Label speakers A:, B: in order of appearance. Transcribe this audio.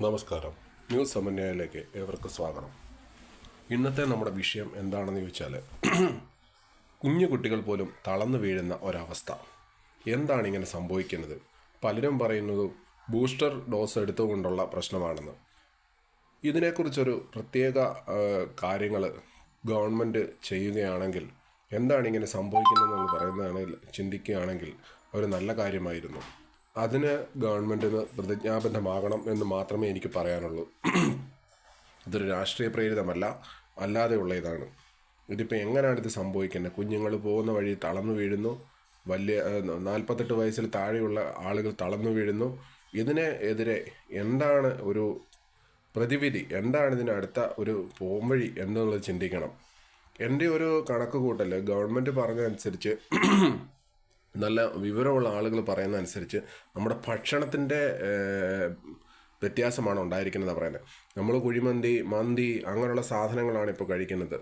A: നമസ്കാരം. ന്യൂസ് സമന്വയയിലേക്ക് ഏവർക്കും സ്വാഗതം. ഇന്നത്തെ നമ്മുടെ വിഷയം എന്താണെന്ന് ചോദിച്ചാൽ കുഞ്ഞു കുട്ടികൾ പോലും തളർന്നു വീഴുന്ന ഒരവസ്ഥ. എന്താണ് ഇങ്ങനെ സംഭവിക്കുന്നത്? പലരും പറയുന്നത് ബൂസ്റ്റർ ഡോസ് എടുത്തുകൊണ്ടുള്ള പ്രശ്നമാണെന്ന്. ഇതിനെക്കുറിച്ചൊരു പ്രത്യേക കാര്യങ്ങൾ ഗവൺമെൻറ് ചെയ്യുകയാണെങ്കിൽ എന്താണ് ഇങ്ങനെ സംഭവിക്കുന്നതെന്ന് പറയുന്നതാണെങ്കിൽ ചിന്തിക്കുകയാണെങ്കിൽ ഒരു നല്ല കാര്യമായിരുന്നു. അതിന് ഗവൺമെൻറ്റിന് പ്രതിജ്ഞാബദ്ധമാകണം എന്ന് മാത്രമേ എനിക്ക് പറയാനുള്ളൂ. ഇതൊരു രാഷ്ട്രീയ പ്രേരിതമല്ല, അല്ലാതെയുള്ള ഇതാണ്. ഇതിപ്പോൾ എങ്ങനെയാണ് ഇത് സംഭവിക്കുന്നത്? കുഞ്ഞുങ്ങൾ പോകുന്ന വഴി തളർന്നു വീഴുന്നു, വലിയ 48 വയസ്സിൽ താഴെയുള്ള ആളുകൾ തളർന്നു വീഴുന്നു. ഇതിനെതിരെ എന്താണ് ഒരു പ്രതിവിധി? എന്താണ് ഇതിനടുത്ത ഒരു പോംവഴി എന്നുള്ളത് ചിന്തിക്കണം. എൻ്റെ ഒരു കണക്ക് കൂട്ടൽ ഗവൺമെൻറ് പറഞ്ഞതനുസരിച്ച് നല്ല വിവരമുള്ള ആളുകൾ പറയുന്ന അനുസരിച്ച് നമ്മുടെ ഭക്ഷണത്തിൻ്റെ വ്യത്യാസമാണ് ഉണ്ടായിരിക്കുന്നത് പറയുന്നത്. നമ്മൾ കുഴിമന്തി, മന്തി അങ്ങനെയുള്ള സാധനങ്ങളാണ് ഇപ്പോൾ കഴിക്കുന്നത്.